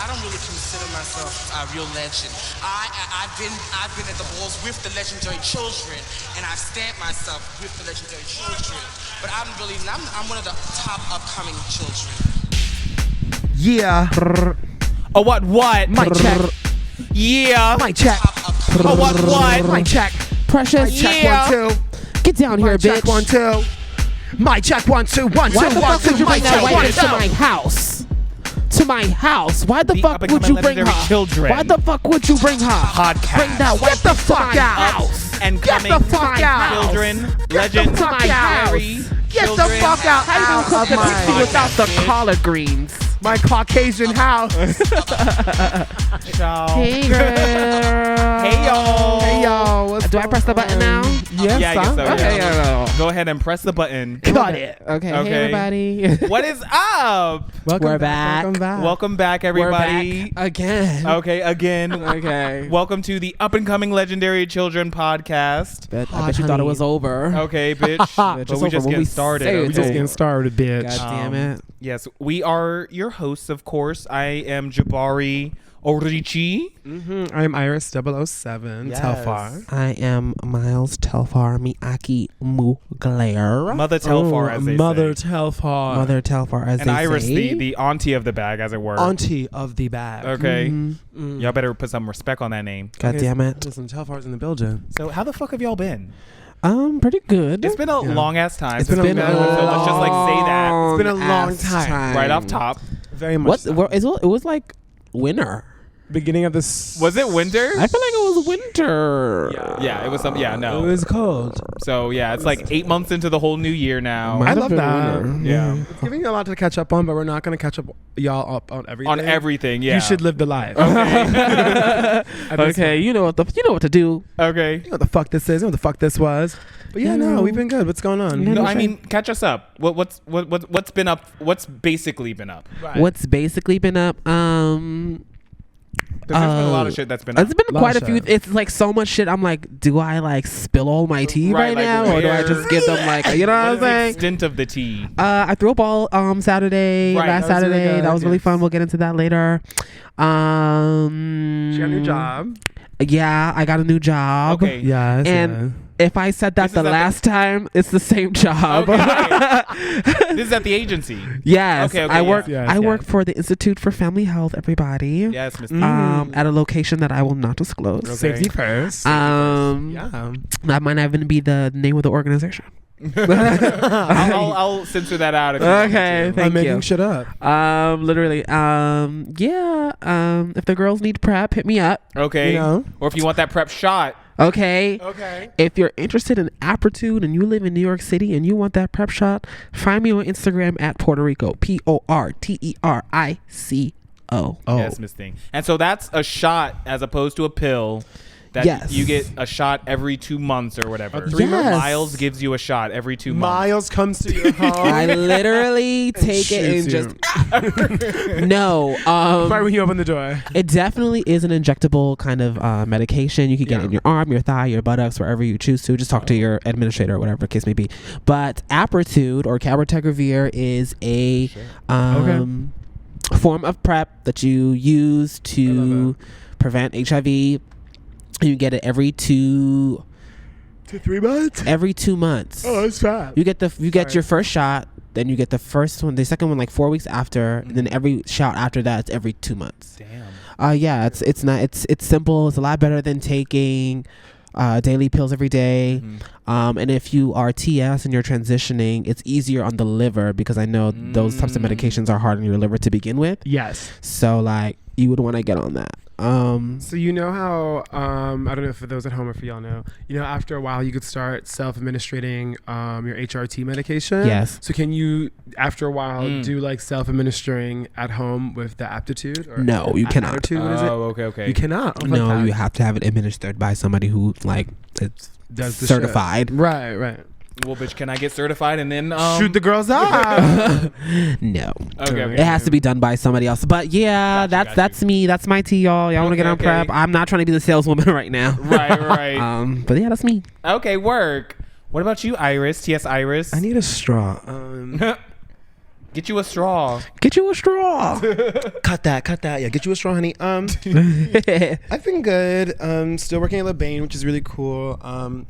I don't really consider myself a real legend. I've been at the balls with the legendary children, and I've stamped myself with the legendary children. But I'm one of the top upcoming children. Yeah. Oh, what? Mic check. Yeah. Mic check. Oh, what? Mic check. Precious. Mic check. Yeah. 1 2. Get down here, Mic check. bitch. 1 2. Mic check. 1 2 1 2 Why the 1 fuck would 2. you bring Mic that check. white 1 bitch to my 2. house? To my house? Why the fuck would up-and-coming you bring legendary her? children. Why the fuck would you bring her? Podcast. Bring that white Get the bitch to fuck my out. house. And Get coming the fuck out. children, Get the legends, fuck my out. house. Get the fuck out. How you gonna cook the my pussy without the collard greens? my Caucasian house. Hey girl. Hey y'all. Hey y'all. What's Do I press the button now? Yes. Yeah, I guess so. Okay, yeah. yeah. Go ahead and press the button. Got it. Okay, Okay. hey everybody. What is up? We're back. Welcome back. Welcome back, We're everybody. back again. Okay, again. Okay. Welcome to the Up and Coming Legendary Children podcast. I bet you thought it was over. Okay, bitch. Bitch, but it's we over just when getting we started. say We it's just okay? getting started, bitch. God damn it. Yes, we are your hosts, of course. I am Jabari Orichi. I am Iris 007. Yes. Telfar. I am Myles Telfar Miaki Mugler. Mother Telfar, as they Mother say. Telfar. Mother Telfar, as And they Iris, say. the auntie of the bag, as it were. Auntie of the bag. Okay. Mhm. Y'all better put some respect on that name. God damn it. Listen, Telfar's in the building. So how the fuck have y'all been? Pretty good. It's been a Yeah. long ass time. It's since been we've a done one, so let's just like say that It's been a long ass time. right off top. Very much. It was like winter. Beginning of this. Was it winter? I feel like it was winter. Yeah, it was some. Yeah, It no. was cold. So yeah, it's like 8 months into the whole new year now. Might I have love been that. winter. Yeah. It's giving you a lot to catch up on, but we're not going to catch up y'all up on everything. On everything, yeah. You should live the life. Okay. Okay, you know what to do. Okay. You know what the fuck this is. You know what the fuck this was. But yeah, no, we've been good. What's going on? Yeah. No, I mean, catch us up. What's been up? What's basically been up? Right. What's basically been up? Because there's been a lot of shit that's been up. It's been Lot quite of a few. shit. It's like so much shit. I'm like, do I like spill all my tea Right, right, like, now, or do I where- just give them like, you know what I'm the saying? extent of the tea? I threw a ball Right, Saturday, last that was really Saturday. good, That was really yes. fun. We'll get into that later. She got a new job. Yeah, I got a new job. Okay. Yes. And if I said that This is the at the- last time, it's the same job. Okay. This is at the agency. Yes, Okay, I work. yes, I yes. work for the Institute for Family Health. Everybody. Yes, Miss. At a location that I will not disclose. Okay. Safety first. Yeah. That might not even be the name of the organization. I'll censor that out. If you want me Okay, to. thank I'm making you. shit up. Literally. Yeah. If the girls need prep, hit me up. Okay. You know? Or if you want that prep shot. Okay. Okay. If you're interested in aptitude and you live in New York City and you want that prep shot, find me on Instagram at Puerto Rico. PORTERICO. Oh. Yes, Miss Thing. And so that's a shot as opposed to a pill. That Yes. you get a shot every 2 months or whatever. 3 months? Yes. Miles gives you a shot every 2 months. Miles comes to your home. I literally take it and shoots just no. right when you open the door. It definitely is an injectable kind of medication. You can get it in your arm, your thigh, your buttocks, wherever you choose to. Just talk to your administrator or whatever the case may be. But Apretude or cabotegravir is a form of prep that you use to prevent HIV. You get it every 2 to 3 months. every 2 months. Oh, that's fat. You get your first shot, then you get the first one, the second one like 4 weeks after, and then every shot after that it's every 2 months. Damn. Yeah, it's simple. It's a lot better than taking daily pills every day. And if you are TS and you're transitioning, it's easier on the liver because I know those types of medications are hard on your liver to begin with. Yes. So like you would want to get on that. So you know how I don't know if for those at home or for y'all know, you know, after a while you could start self-administrating your HRT medication. Yes. So can you after a while do like self-administering at home with the aptitude? Or No, you cannot. Aptitude, what is it? Okay. You cannot. Oh, No, fuck that. you have to have it administered by somebody who like it's Does the certified. shit. Right. Well, bitch, can I get certified and then Shoot the girls out. No. Okay. It has to be done by somebody else. But yeah, Gotcha. that's me. That's my tea, y'all. Y'all want to get on Okay. prep? I'm not trying to be the saleswoman right now. Right. But yeah, that's me. Okay, work. What about you, Iris? T.S. Iris. I need a straw. Get you a straw. Get you a straw. Cut that. Yeah, get you a straw, honey. I've been good. Still working at LeBain, which is really cool.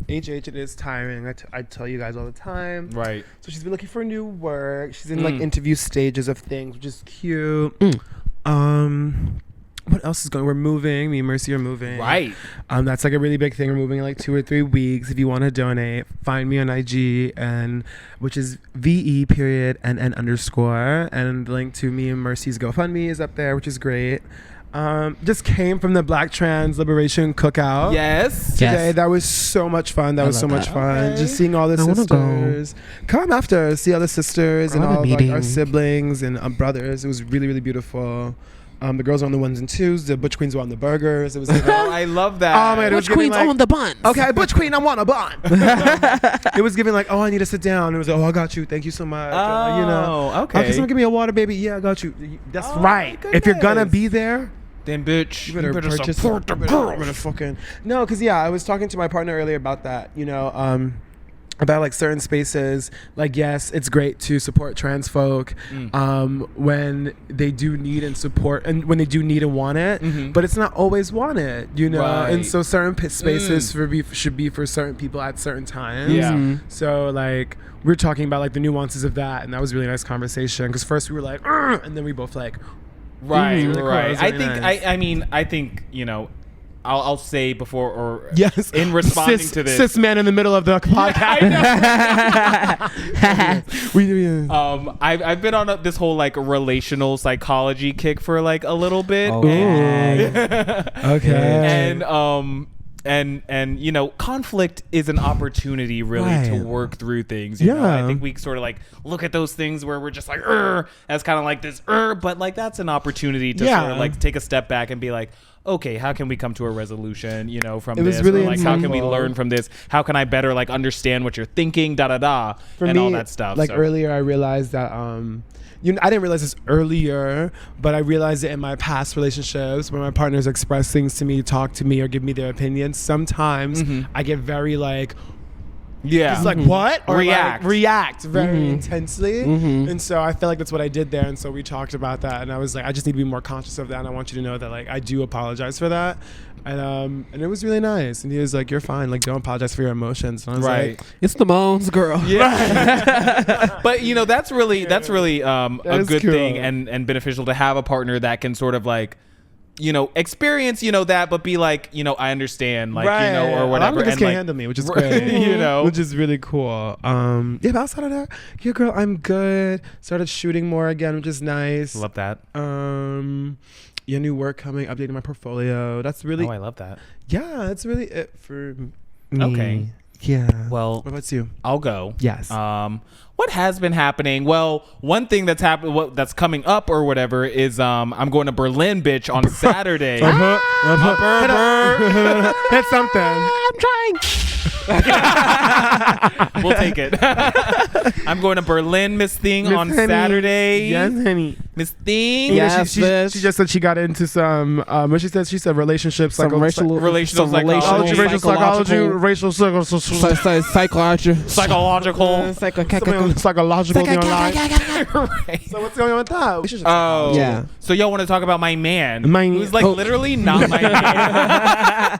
HH, it is tiring. I tell you guys all the time. Right. So she's been looking for new work. She's in like interview stages of things, which is cute. What else is going? We're moving. Me and Mercy are moving. Right. That's like a really big thing. We're moving in like 2 or 3 weeks. If you want to donate, find me on IG, and which is VE.NN_, and the link to me and Mercy's GoFundMe is up there, which is great. Just came from the Black Trans Liberation Cookout. Yes. Today. That was so much fun. That was so much fun. Okay. Just seeing all the sisters. Come after, see all the sisters and all of, like, our siblings and brothers. It was really, really beautiful. The girls were on the 1s and 2s. The Butch Queens were on the burgers. It was. I love that. Oh man, Butch Queens on the buns. Okay, Butch Queen, I want a bun. It was giving like, oh, I need to sit down. It was like, oh, I got you. Thank you so much. Oh, you know. okay. Can someone give me a water, baby? Yeah, I got you. That's right. my If you're gonna goodness. be there, Then bitch, you better purchase. support the girl. You better fucking no, because yeah, I was talking to my partner earlier about that. You know, about like certain spaces. Like, yes, it's great to support trans folk when they do need and support, and when they do need and want it, but it's not always wanted, you know. Right. And so certain spaces should be for certain people at certain times. Yeah. So like we're talking about like the nuances of that, and that was a really nice conversation, because first we were like, and then we both like, Right, really cool. It right. was I really think nice. I think, you know, I'll say before or yes, in responding to this. cis man in the middle of the podcast. I've been on this whole like relational psychology kick for like a little bit. Okay. And you know, conflict is an opportunity really to work through things. You know? I think we sort of like look at those things where we're just like as kind of like this but like that's an opportunity to sort of like take a step back and be like, okay, how can we come to a resolution, you know, from this? Really or like, how can we insightful. learn from this? How can I better like understand what you're thinking, and all that stuff. Like earlier, I realized that I didn't realize this earlier, but I realized it in my past relationships when my partners express things to me, talk to me, or give me their opinions. Sometimes I get very like, just like what? Or react very intensely. And so I feel like that's what I did there. And so we talked about that, and I was like, I just need to be more conscious of that, and I want you to know that like I do apologize for that. And it was really nice. And he was like, you're fine, like don't apologize for your emotions. And I was like, it's the moans, girl. Yeah. But you know, that's really a good cool. thing and beneficial to have a partner that can sort of like, you know, experience, you know, that, but be like, you know, I understand, like, you know, or whatever. A lot of niggas and can't like, handle me, which is great. you know, which is really cool. Yeah, but outside of that, yeah, girl, I'm good. Started shooting more again, which is nice. love that. Yeah, new work coming, updating my portfolio. That's really, I love that. yeah, that's really it for me. Okay. Yeah. Well, what about you? I'll go. Yes. What has been happening? Well, one thing that's coming up or whatever is I'm going to Berlin, bitch, on Saturday. Hit something. I'm trying. We'll take it. I'm going to Berlin, Miss Thing, on Honey. Saturday. Yes, honey. Miss Thing. Yes. She just said she got into some. What she said? She said relationships, Some relational psychology. racial psychological. Right. So what's going on with that? Oh, Yeah. So y'all want to talk about my man, My- who's like oh. literally not my man.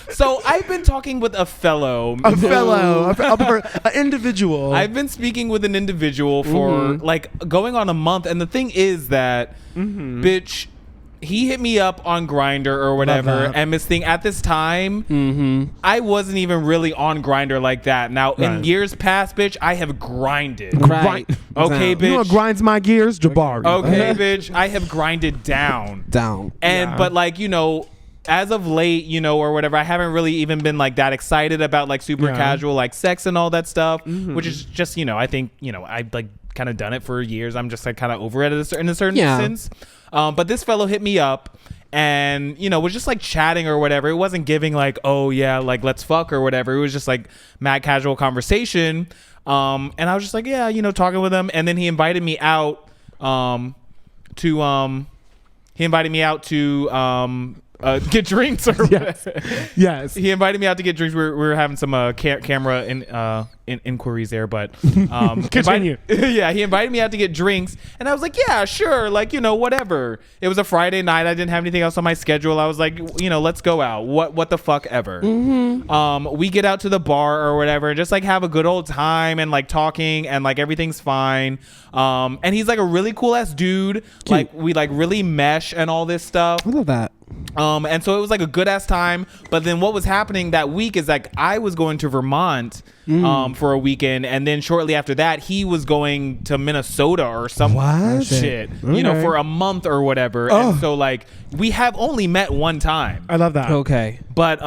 So I've been talking with a fellow, an individual. I've been speaking with an individual for like going on a month, and the thing is that, bitch, he hit me up on Grindr or whatever, that. and Miss Thing, at this time, I wasn't even really on Grindr like that. Now, in Right. years past, bitch, I have grinded. Right. Okay, Down. bitch. You know what grinds my gears? Jabari. Okay, bitch, I have grinded down. Down. And Yeah. but like, you know, as of late, you know, or whatever, I haven't really even been like that excited about like super Yeah. casual like sex and all that stuff, which is just, you know, I think, you know, I've like kind of done it for years. I'm just like kind of over it in a certain sense. But this fellow hit me up and, you know, was just like chatting or whatever. It wasn't giving like, oh yeah, like let's fuck or whatever. It was just like mad casual conversation. And I was just like, yeah, you know, talking with him. And then he invited me out to get drinks or whatever. Yes. He invited me out to get drinks. We were having some camera inquiries there, but Continue. yeah, he invited me out to get drinks, and I was like, yeah, sure, like, whatever. It was a Friday night. I didn't have anything else on my schedule. I was like, let's go out. What the fuck ever. We get out to the bar or whatever, and just like have a good old time and like talking, and like everything's fine. And he's like a really cool ass dude. Cute. Like we like really mesh and all this stuff. I love that. And so it was like a good ass time. But then what was happening that week is like I was going to Vermont for a weekend, and then shortly after that he was going to Minnesota or some shit, for a month or whatever. And so like we have only met one time. I love that. Okay. But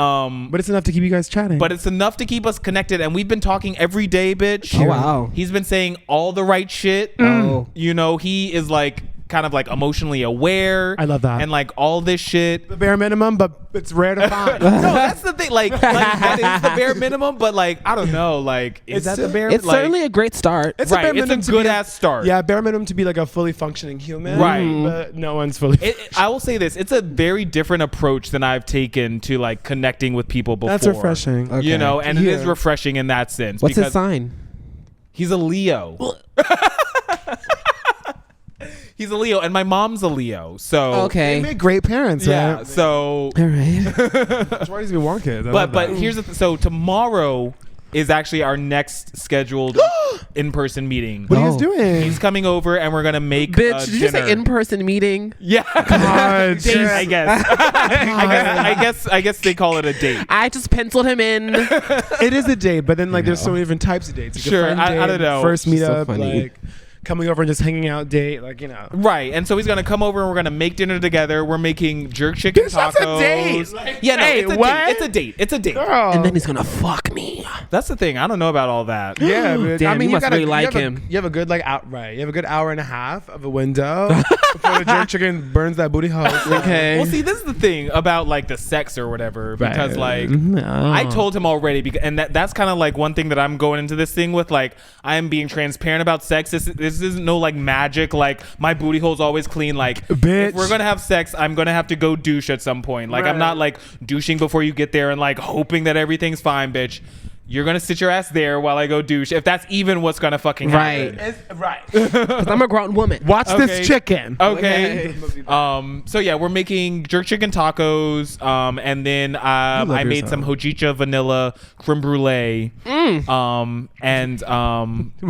it's enough to keep you guys chatting. But it's enough to keep us connected, and we've been talking every day, bitch. Oh, wow. He's been saying all the right shit. Oh. He is like kind of like emotionally aware. I love that. And like all this shit. The bare minimum, but it's rare to find. No, that's the thing. Like that is the bare minimum, but like I don't know. Like is that the bare? It's certainly a great start. It's a bare minimum. It's a good ass start. Yeah, bare minimum to be like a fully functioning human. Right. But no one's fully. I will say this: it's a very different approach than I've taken to like connecting with people before. That's refreshing. Okay. And it is refreshing in that sense. What's his sign? He's a Leo. He's a Leo, and my mom's a Leo. So They make great parents, yeah. right? So all right. That's why he's been one kid. But here's so tomorrow is actually our next scheduled in-person meeting. What are you guys doing? He's coming over, and we're gonna make Bitch, did you dinner. say in-person meeting? Yeah. God, Date, I guess. I guess they call it a date. I just penciled him in. It is a date, but then like there's so many different types of dates. Like a Sure, friend I date, don't know. First So meetup, funny. like coming over and just hanging out date, like Right, and so he's gonna come over and we're gonna make dinner together. We're making jerk chicken Bitch, tacos. that's a date. Like, Yeah, no, hey, it's a what? date. It's a date. It's a date. Girl. And then he's gonna fuck me. That's the thing. I don't know about all that. Yeah, bitch. Damn, you must really like you him. You have a good You have a good hour and a half of a window before the jerk chicken burns that booty hole. Okay. Well, see, this is the thing about like the sex or whatever, because like No. I told him already, and that's kind of like one thing that I'm going into this thing with. Like I am being transparent about sex. This isn't no like magic. Like my booty hole's always clean. Like Bitch. if we're gonna have sex, I'm gonna have to go douche at some point. Like I'm Right. not like douching before you get there and like hoping that everything's fine, bitch. You're gonna sit your ass there while I go douche, if that's even what's gonna fucking happen. Right. Because I'm a grown woman. Watch Okay. this chicken. Okay. So yeah, we're making jerk chicken tacos. And then I made yourself. some hojicha vanilla creme brulee. And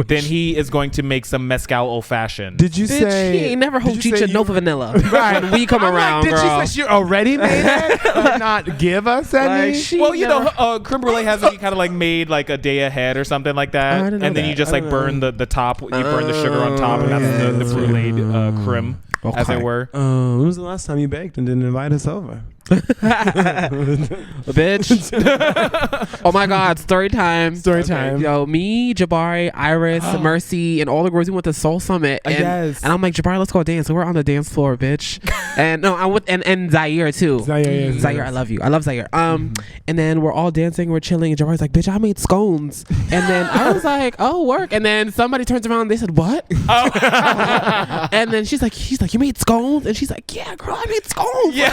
then he is going to make some mezcal old fashioned. Did you Bitch, say he ain't never did you say hojicha you- Nova vanilla. Right. When we come around, Did girl. she say she already made it? Did not give us any? Like, she Well, never- creme brulee has to be kind of like made like a day ahead or something like that, I didn't know and then you that. just I like don't know. burn the top. You burn the sugar on top, and that's the brulee creme, as it were. When was the last time you baked and didn't invite us over? Bitch. Oh my God, story time. Story time. Yo, me, Jabari, Iris, Mercy, and all the girls, we went to Soul Summit. And, Yes. and I'm like, Jabari, let's go dance. So we're on the dance floor, bitch. And no, I went and Zaire too. Zaire, I love you. I love Zaire. And then we're all dancing, we're chilling, and Jabari's like, bitch, I made scones. And then I was like, oh, work. And then somebody turns around and they said, what? And then he's like, you made scones? And she's like, yeah, girl, I made scones. Yeah,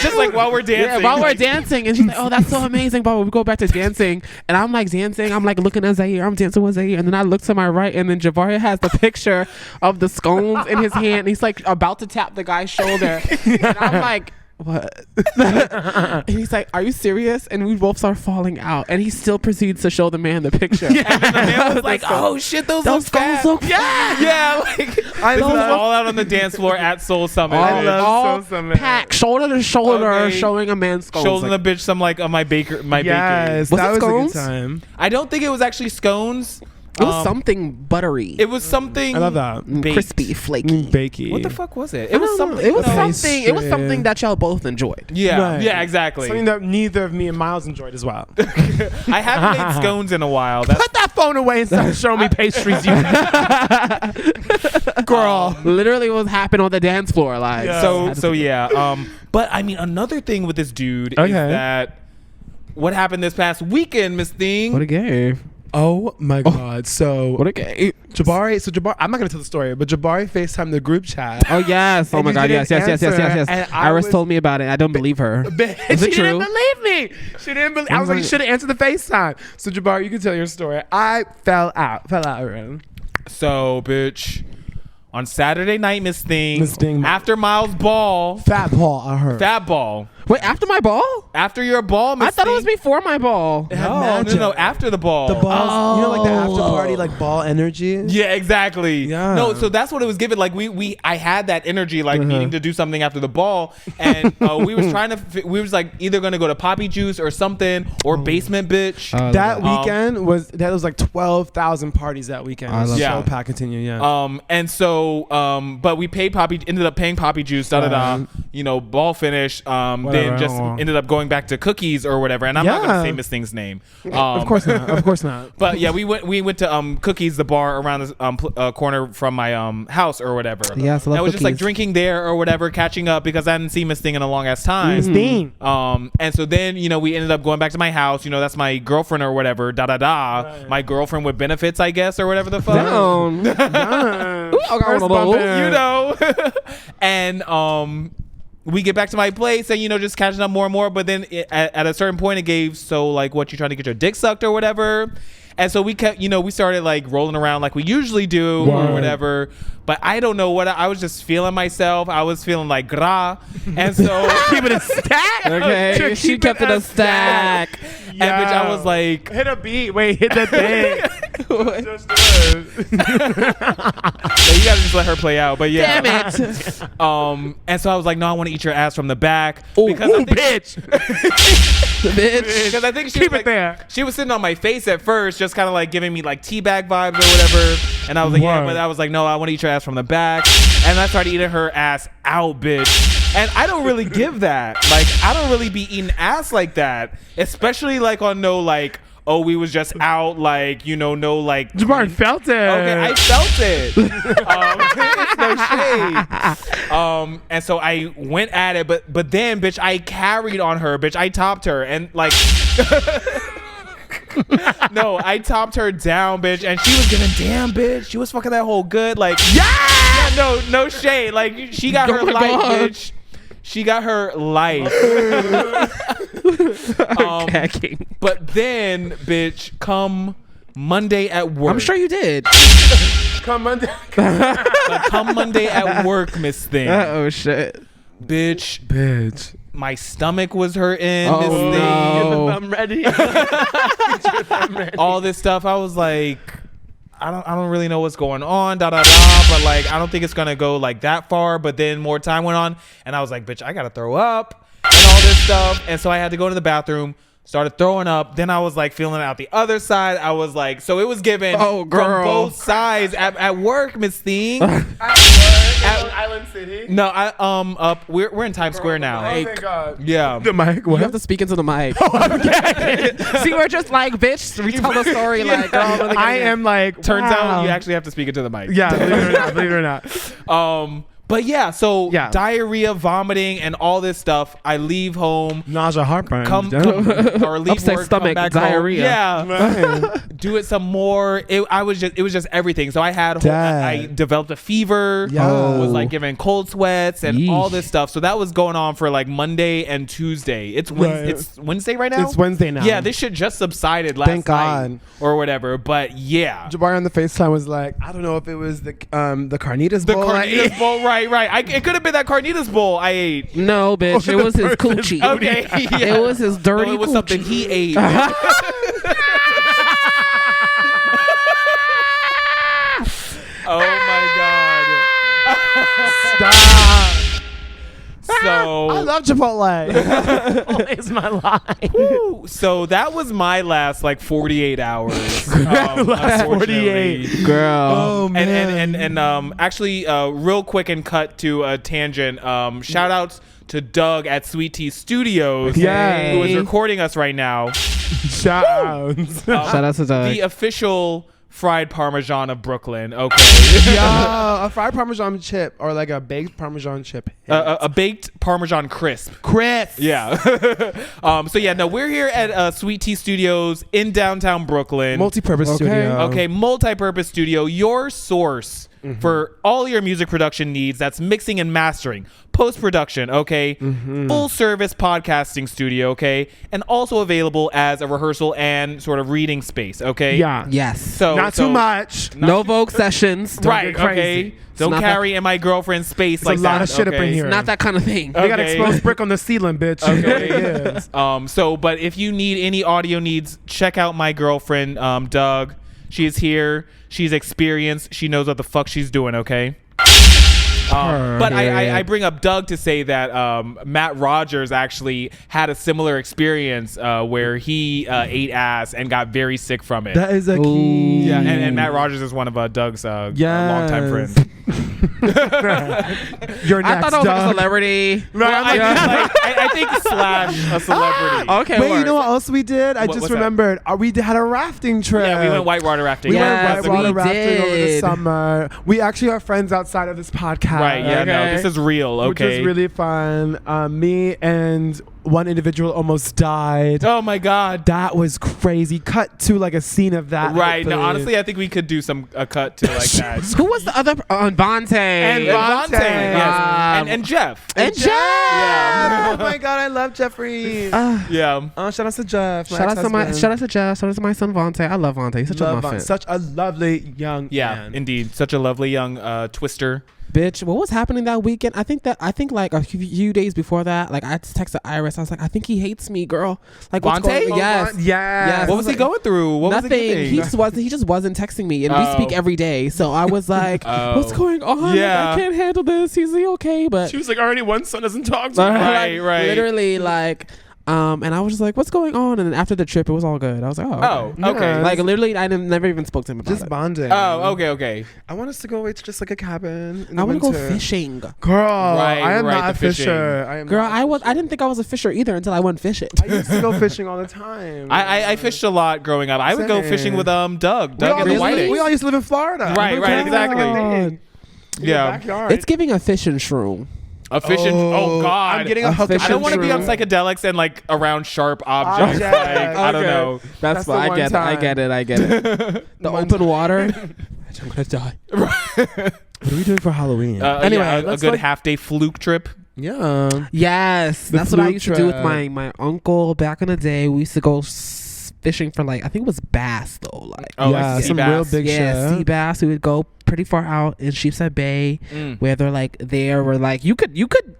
just like while we're dancing. Yeah, while we're dancing, and she's like, "Oh, that's so amazing!" But we go back to dancing, and I'm like dancing. I'm like looking at Zaire. I'm dancing with Zaire, and then I look to my right, and then Jabari has the picture of the scones in his hand. And he's like about to tap the guy's shoulder, and I'm like, "What?" And he's like, "Are you serious?" And we both start falling out, and he still proceeds to show the man the picture. And the man was like, "Oh shit, those look scones fat." look Yeah, like I this was love- all out on the dance floor at Soul Summit. I bitch. love all Soul Summit. packed, shoulder to shoulder, Okay. showing a man's scones. Showing Like, the bitch some like my bakery. Yes, Was that it was a scones? good time. I don't think it was actually scones. it was something buttery. It was something. I love that. baked. crispy, flaky. Bakey. What the fuck was it? I It was don't know. something. It was no. something. It was something that y'all both enjoyed. Yeah, Right. yeah, exactly. Something that neither of me and Myles enjoyed as well. I haven't made scones in a while. That's Put that phone away and start showing me pastries, you girl. Literally, what happened on the dance floor, like Yeah. so yeah. But I mean, another thing with this dude is Okay. that what happened this past weekend, Miss Thing. What a game! Oh my God. So What a gay. Jabari, I'm not gonna tell the story, but Jabari FaceTimed the group chat. Oh yes. Oh And my you God. didn't Yes. answer, and Iris told me about it. I don't believe her. Is it She didn't true? believe me. She didn't believe. I was like, you should have answered the FaceTime. So Jabari, you can tell your story. I fell out. Aaron. So, bitch, on Saturday night, Miss Thing, Thing. after Myles' ball, Fat ball. I heard. fat ball. Wait, after my ball? After your ball, Miss I thought it was Thing- before my ball. No, after the ball. The balls. You know, like the after party, like ball energy. Yeah, exactly. Yeah. No, so that's what it was given. Like I had that energy, like needing to do something after the ball, and we was trying to. We was like either gonna go to Poppy Juice or something, or Basement Bitch. That weekend was like 12,000 parties that weekend. I love that. So pack continue. Yeah. And so, but we ended up paying Poppy Juice, you know, ball finish. Then just ended up going back to Cookies or whatever. And I'm not gonna say Miss Thing's name. Of course not. Of course not. But yeah, we went to Cookies, the bar around the corner from my house or whatever. Yes, I love I was just like Cookies. drinking there or whatever, catching up because I hadn't seen Miss Thing in a long ass time. Miss Thing. And so then, you know, we ended up going back to my house. You know, that's my girlfriend or whatever. Right. My girlfriend with benefits, I guess, or whatever the fuck. Down. First bumping. You know. And we get back to my place and, you know, just catching up more and more. But then at a certain point it gave, so like, what, you trying to get your dick sucked or whatever? And so we kept, you know, we started like rolling around like we usually do or whatever. But I don't know what, I was just feeling myself. I was feeling like gra. And so Keep it a stack. Okay. She kept it a stack. And bitch, I was like, hit a beat. Wait, hit the thing. Just do it. so you gotta just let her play out. But yeah. Damn it. And so I was like, no, I want to eat your ass from the back. Ooh, I think, bitch. Bitch. Because I think she Keep was it like, there. she was sitting on my face at first, just kind of like giving me like teabag vibes or whatever. And I was like, yeah, Word. but I was like, no, I want to eat your ass from the back. And I started eating her ass out, bitch. And I don't really give that. Like, I don't really be eating ass like that, especially like on no like, oh, we was just out, like, you know, no like. Jabari felt it. Okay, I felt it. It's no shade. And so I went at it, but then, bitch, I carried on her, bitch. I topped her, and like, no, I topped her down, bitch, and she was giving damn, bitch. She was fucking that whole good, like, yeah, no shade. Like, she got her my life, God. bitch. She got her life. But then, bitch, come Monday at work. I'm sure you did. Come on. Like, come Monday at work, Miss Thing. Oh shit. Bitch, my stomach was hurting. Oh, Miss Thing. no. I'm ready. All this stuff. I was like, I don't really know what's going on, but like, I don't think it's gonna go like that far. But then more time went on, and I was like, bitch, I gotta throw up and all this stuff. And so I had to go to the bathroom, started throwing up. Then I was like feeling it out the other side. I was like, so it was given from both sides at work, Miss Thing. At Island City. No, we're in Times Square now. Oh, thank God. Yeah. The mic. You What? have to speak into the mic. See, we're just like, bitch, we tell the story like, girl, I'm really I gonna- am like. Turns wow. out you actually have to speak into the mic. Yeah, believe it or not. But yeah, so Yeah. diarrhea, vomiting, and all this stuff. I leave home, Nausea, heartburn. or leave Upset work, stomach, come back diarrhea. home. Yeah, do it some more. It was just everything. So I had I developed a fever. Yo. Was like giving cold sweats and Yeesh. all this stuff. So that was going on for like Monday and Tuesday. It's Wednesday right now. It's Wednesday now. Yeah, this shit just subsided last Thank night God. or whatever. But yeah. Jabari on the FaceTime was like, I don't know if it was the carnitas The bowl. carnitas bowl, right. It could have been that carnitas bowl I ate. No, bitch, it was his coochie. Okay, yeah. It was his dirty No, it was coochie. something he ate. Oh my god. Stop. So I love Chipotle. Chipotle is my life. woo. So that was my last like 48 hours. Last unfortunately. 48. Girl. Oh man. And actually real quick and cut to a tangent. Shout outs to Doug at Sweet Tea Studios, Yay. who is recording us right now. Shout outs. Shout out to Doug. The official fried Parmesan of Brooklyn. Okay. Yeah, a fried Parmesan chip or like a baked Parmesan chip. A baked Parmesan crisp. Yeah. So yeah, no, we're here at Sweet Tea Studios in downtown Brooklyn. Multi-purpose studio. Okay, multi-purpose studio. Your source for all your music production needs. That's mixing and mastering, post-production, okay? Full-service podcasting studio, okay? And also available as a rehearsal and sort of reading space, okay? Yeah. Yes. So Not too much. No Vogue sessions. Right, get crazy. okay? Don't not carry in my girlfriend's space like a that. lot of shit up in okay? here. Not that kind of thing. They got Okay. exposed brick on the ceiling, bitch. Okay. Yes. But if you need any audio needs, check out my girlfriend, Doug. She is here. She's experienced. She knows what the fuck she's doing, okay? But I bring up Doug to say that Matt Rogers actually had a similar experience where he ate ass and got very sick from it. That is a key. Yeah, and Matt Rogers is one of Doug's longtime friends. You're next, I thought I was like a Doug. celebrity. Well, I think slash a celebrity. Okay. Wait, you know what else we did? I just what's that? remembered. We had a rafting trip. Yeah, we went whitewater rafting. We Yes, went whitewater we rafting over the did. summer. We actually are friends outside of this podcast. Right, yeah, no, Okay. this is real, okay? Which was really fun. Me and one individual almost died. Oh my God. That was crazy. Cut to like a scene of that. Right. No, hopefully. honestly, I think we could do a cut to like that. Who was the other? Vontae. And Vontae, yes. And Jeff. And Jeff. Yeah. Oh my God, I love Jeffrey. Yeah. Shout out to Jeff. Shout out to Jeff. Shout out to my son Vontae. I love Vontae. He's such a muffin. Such a lovely young Yeah, man. indeed. Such a lovely young twister. Bitch, what was happening that weekend? I think like a few days before that, like I texted Iris. I was like, I think he hates me, girl. Like what's Vontae? going? Yes. Yes. What was he going through? What was Nothing. he He just wasn't texting me, and we speak every day. So I was like, "What's going on? Yeah. Like, I can't handle this. He's okay." But She was like, already one son doesn't talk to me. Right, right. literally, like, and I was just like, "What's going on?" And then after the trip, it was all good. I was like, "Oh, Oh, okay. Yeah. Like literally, I never even spoke to him about Just it. bonding. Oh, okay. I want us to go away to just like a cabin. In I the want to go winter. fishing, Girl, Right, I am right, not a the fishing. fisher. I am girl. not a I didn't think I was a fisher either until I went fishing. I used to go fishing all the time. I fished a lot growing up. I would go Same. fishing with Doug We all, and the used, Whitings. we all used to live in Florida. Right, Oh my right, God. exactly. In the Yeah. backyard. It's giving a fishing shroom. A fishing. Oh God. I'm getting a A hook. fish I don't want to be on shroom. psychedelics and like around sharp objects. Object. Like, I don't Okay. know. That's the why one I get time. it. I get it. The One open water. I'm gonna die. What are we doing for Halloween? Anyway, a let's good like- half-day fluke trip. Yeah. Yes, The that's what I fluke used to do with trip. my uncle back in the day. We used to go fishing for like I think it was bass though. Like Oh, yeah, like sea some bass. real big yeah, sea shit. bass. We would go pretty far out in Sheepshead Bay, where they're like there were like you could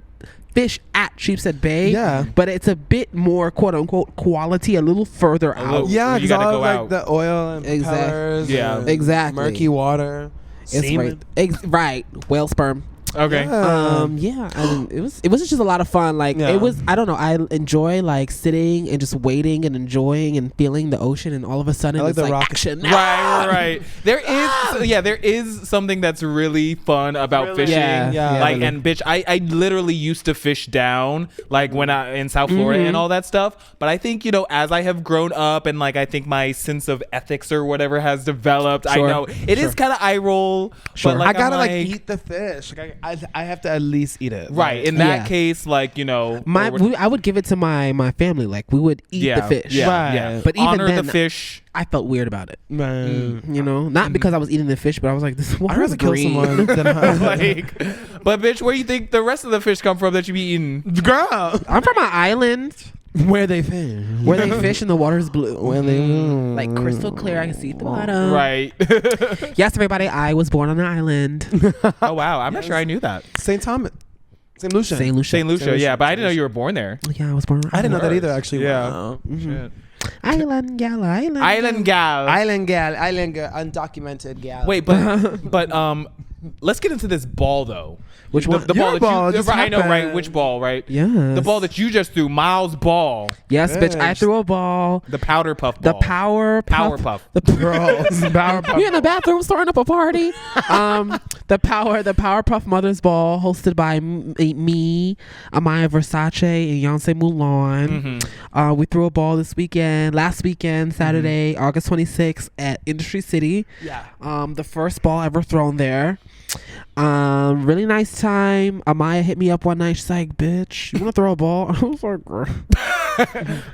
fish at Sheepshead Bay. Yeah. but it's a bit more quote unquote quality a little further A out. little- Yeah, You because gotta all go of, like out. the oil and Exact- propellers. Yeah. and Exactly. Murky water. It's Semen. right. Whale sperm. Okay. Yeah. And it was just a lot of fun. Like Yeah. it was, I don't know. I enjoy like sitting and just waiting and enjoying and feeling the ocean, and all of a sudden I like it's the like rock- action. Right. There is something that's really fun about Really? fishing. Yeah, Like, really. and bitch, I literally used to fish down, like when I in South Florida and all that stuff. But I think, as I have grown up and like I think my sense of ethics or whatever has developed, Sure. I know it is kind of eye roll. Sure. But like, I gotta I'm like eat the fish. Like I have to at least eat it. Right. Like, In that Yeah. case, like, I would give it to my family. Like we would eat the fish. Yeah, Right. yeah. But even honor then, the fish. I felt weird about it. man. Not because I was eating the fish, but I was like, this I'd water is rather kill green. someone than Like, but bitch, where you think the rest of the fish come from that you be eating? Girl, I'm from an island where they fish? where they fish and the water is blue. Where they Like crystal clear, I can see the bottom. Right. Yes, everybody. I was born on an island. Oh wow, I'm not sure I knew that. St. Thomas, St. Lucia. St. Lucia. St. Lucia, Lucia, yeah, but I St. didn't know you were born there. Yeah, I was born on an I didn't know island. that either. Actually, Yeah. Wow. Shit. Island gal, island. Island gal. Island gal, undocumented gal. Wait, but let's get into this ball though. Which one? The ball Your that ball you. just Right, I know, right? happened. Which ball, right? Yes. The ball that you just threw, Myles' ball, Yes, bitch. I Bitch. threw a ball. the PowerPuff The ball, PowerPuff. PowerPuff. Powerpuff. You're in the bathroom starting up a party. The PowerPuff Mother's Ball, hosted by me, Amaya Versace, and Yonsei Mulan. We threw a ball last weekend, Saturday, August 26th at Industry City. Yeah. The first ball ever thrown there. Really nice time. Amaya hit me up one night. She's like, "Bitch, you want to throw a ball?" I was like,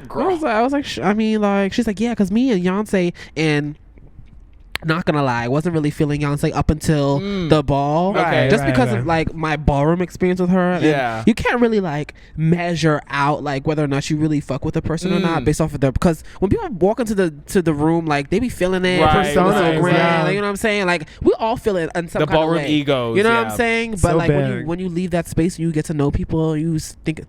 "Girl." I was like, she's like, "Yeah," because me and Yonsei and. Not gonna lie, I wasn't really feeling Yonsei up until the ball. Okay. Just Right, because right. of like my ballroom experience with her. And Yeah. you can't really like measure out like whether or not you really fuck with a person or not based off of their, because when people walk into the room, like they be feeling it. Right, Personas, right, grand, yeah. like, you know what I'm saying? Like we all feel it in some The kind of ballroom way. egos, You know what yeah. I'm saying? But So like big. when you leave that space and you get to know people, you think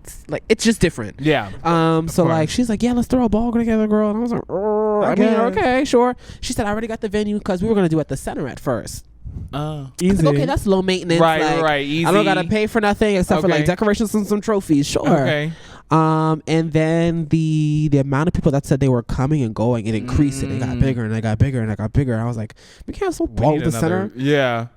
it's just different. Yeah. So course. like she's like, "Yeah, let's throw a ball together, girl." And I was like, I mean, guess. okay, sure. She said, "I already got the venue because we were gonna do it at the center at first." I Easy. was like, okay, that's low maintenance. Right, like, right, I don't gotta easy. pay for nothing except for like Okay. decorations and some trophies. Sure. Okay. And then the amount of people that said they were coming and going, it increased. It got bigger and it got bigger and it got bigger. I was like, we can't so We ball need the center. Yeah.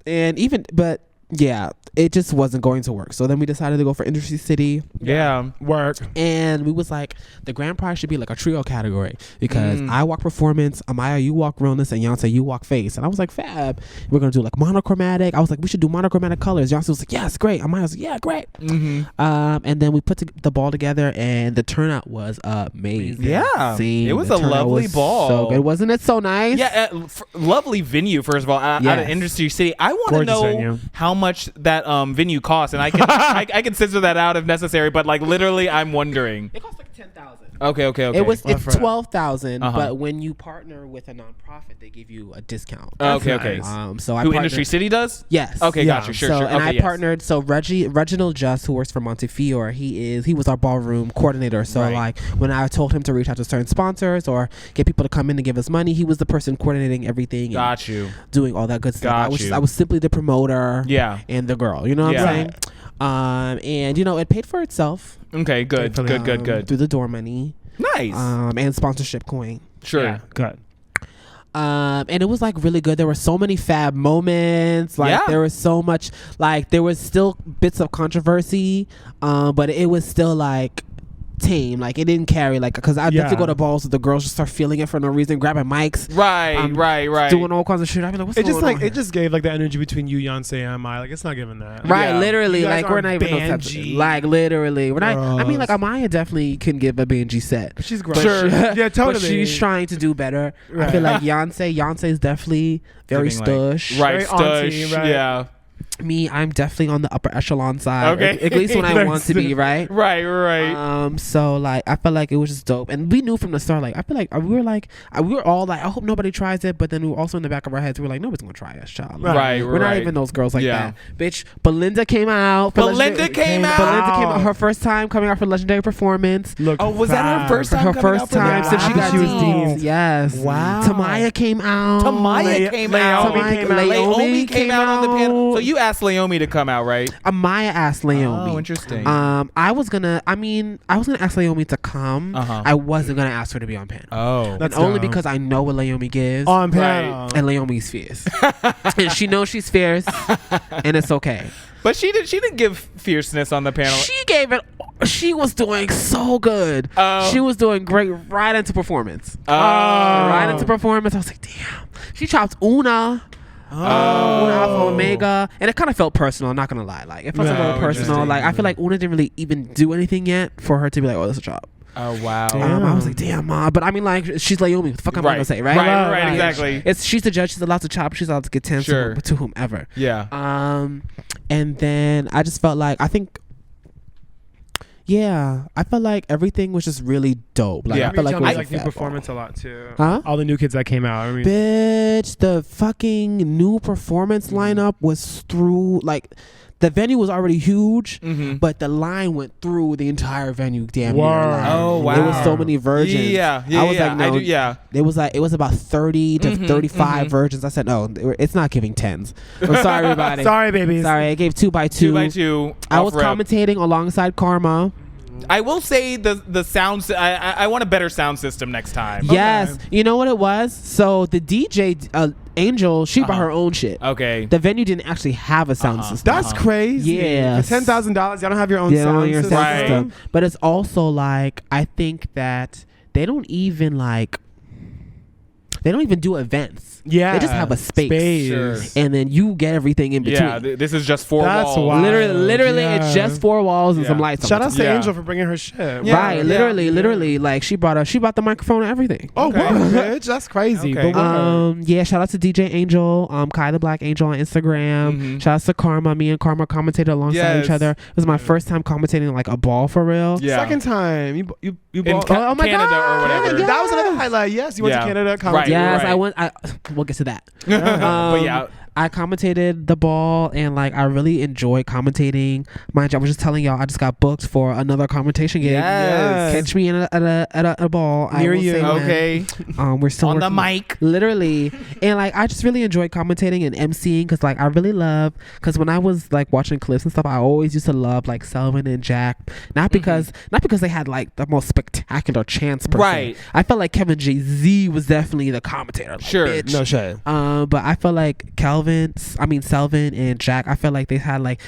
And but yeah, it just wasn't going to work. So then we decided to go for Industry City. Yeah. Work. And we was like, the grand prize should be like a trio category because Mm. I walk performance, Amaya, you walk realness, and Yonsei, you walk face. And I was like, fab. We're gonna do like monochromatic. I was like, we should do monochromatic colors. Yonsei was like, yes, great. Amaya was like, yeah, great. And then we put the ball together, and the turnout was amazing. Yeah. It was The a turnout lovely was ball. So good, wasn't it? So nice. Yeah, lovely venue. First of all, out of Yes. Industry City. I want to Gorgeous know venue. how much that venue costs, and I can I can censor that out if necessary. But like literally, I'm wondering. It cost like $10,000. Okay. It's Well, for- $12,000, Uh-huh. but when you partner with a nonprofit, they give you a discount. Okay. nice. So I Who partnered- Industry City does? Yes. Okay, Yeah. got you. Sure, So sure. and Okay, I yes. partnered. So Reginald Just, who works for Montefiore, he was our ballroom coordinator. So Right. like when I told him to reach out to certain sponsors or get people to come in and give us money, he was the person coordinating everything. And Got you. doing all that good stuff. Got you. I was simply the promoter. Yeah. And the girl. You know what Yeah. I'm saying? And it paid for itself. Okay. Good. Definitely. Good. Through the door money. Nice. And sponsorship coin. Sure. Yeah, good. And it was like really good. There were so many fab moments. Like Yeah. there was so much, like there was still bits of controversy, but it was still like tame. Like it didn't carry, like, because I'd have to Yeah. go to balls with the girls just start feeling it for no reason, grabbing mics, Right. doing all kinds of shit. I'd be like, what's It going just on like here? it just gave like the energy between you, Yonsei, and Amaya. Like it's not giving that. Right, Yeah. literally, You guys like we're aren't not even no Banji like literally, we're not. I mean, girls. like Amaya definitely can give a Benji set. She's great. Sure. Yeah, totally. But she's trying to do better. I Right. feel like Yonsei is definitely very Giving, like- stush. Right. Very auntie, Stush. right? Yeah. Me, I'm definitely on the upper echelon side. Okay. At least when I Very want to be, right? Right. So like I felt like it was just dope, and we knew from the start. Like I feel like we were all like, I hope nobody tries it, but then we were also in the back of our heads, we were like, nobody's gonna try us, child. Like, Right. we're not even those girls like Yeah. that, bitch. Belinda came out. for Belinda came out. Belinda came out. Her first time coming out for Legendary Performance. Look, Oh, was that her fab. first time? Her coming first out for time that? since she got She was deemed. deemed. Yes. Wow. Tamaya came out. Tamaya came out. Laomi came out on the panel. So you asked Laomi to come out, right? Amaya asked Laomi. Oh, interesting. I was gonna ask Laomi to come. Uh-huh. I wasn't gonna ask her to be on panel. Oh. That's Only dope. because I know what Laomi gives. On Right. panel. And Laomi's fierce. And she knows she's fierce. And it's okay. But she didn't give fierceness on the panel. She gave it. She was doing so good. Oh. She was doing great right into performance. Oh. Right into performance. I was like, damn. She chopped Una. Una Alpha Omega, and it kind of felt personal. I'm not gonna lie, like it felt a No, little personal. interesting. Like I feel like Una didn't really even do anything yet for her to be like, oh, that's a chop. Oh wow. Damn. I was like, damn, but I mean, like she's Laomi. What the fuck am I gonna say, right? Right, exactly. She's the judge. She's allowed to chop. She's allowed to get 10 Sure. to whomever. Yeah. And then I just felt like I felt like everything was just really dope. Like Yeah. I felt like it was like a new fat performance ball. a lot too. Huh? All the new kids that came out. I mean, Bitch, the fucking new performance lineup was through like the venue was already huge, Mm-hmm. but the line went through the entire venue. Damn near. Word. Like, Oh, wow. There was so many virgins. Yeah, I was yeah, like, no. I do, yeah. It was about 30 to Mhm, 35 mhm. virgins. I said, no, it's not giving 10s. I'm sorry, everybody. Sorry, babies. Sorry, I gave 2x2. 2x2. I was off rep. commentating alongside Karma. I will say the sound. I want a better sound system next time. Yes. You know what it was? So the DJ, Angel, she brought Uh-huh. her own shit. Okay. The venue didn't actually have a sound system. That's crazy. Yes. For $10,000, y'all don't have your own They don't sound own your system. sound system. But it's also like, I think that they don't even do events. Yeah. They just have a space. Sure. And then you get everything in between. Yeah, this is just 4 That's walls. wild. Literally, Yeah. it's just 4 walls and Yeah. some lights. Shout on out the to Yeah. Angel for bringing her shit. Yeah. Right, Yeah. literally, like she brought the microphone and everything. Oh, Okay. wow, bitch. That's crazy. Okay. But word. Yeah, shout out to DJ Angel, Kai the Black Angel on Instagram. Mhm. Shout out to Karma. Me and Karma commentated alongside Yes. each other. It was my first time commentating like a ball for real. Yeah. Second time. You In bought. Oh my Canada God. or whatever. Yeah. That was another highlight. Yes, you went Yeah. to Canada. Right. Yes, Right. we'll get to that. But yeah. I commentated the ball and like I really enjoy commentating. Mind you, I was just telling y'all I just got booked for another commentation gig. Yes. Catch me at a ball Near I will you. say, man. Okay. We're still On the working- mic. literally, and like I just really enjoy commentating and emceeing because like I really love because when I was like watching clips and stuff, I always used to love like Selvin and Jack, not because they had like the most spectacular chants per se. Right. I felt like Kevin J.Z. was definitely the commentator. Like, Sure. bitch. No shit. But I felt like Selvin and Jack, I felt like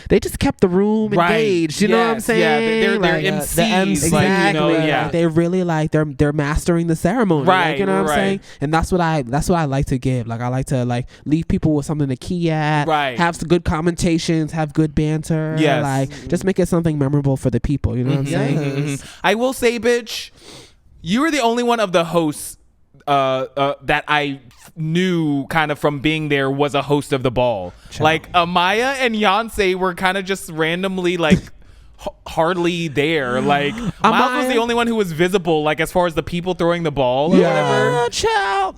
they just kept the room Right. engaged. You know what I'm Yes. saying? Yeah, they're Like, MCs. the MC, like, Exactly. you know, yeah. Like, they really like they're mastering the ceremony. Right, Like, you know what right. I'm saying? And that's what I like to give. Like I like to like leave people with something to key at. Right. Have some good commentations. Have good banter. Yes. Like just make it something memorable for the people. You know what I'm saying? Yes. I will say, bitch, you were the only one of the hosts that I knew kind of from being there was a host of the ball. Like Amaya and Yonsei were kind of just randomly like hardly there. Like Myles was the only one who was visible, like as far as the people throwing the ball or whatever. Child.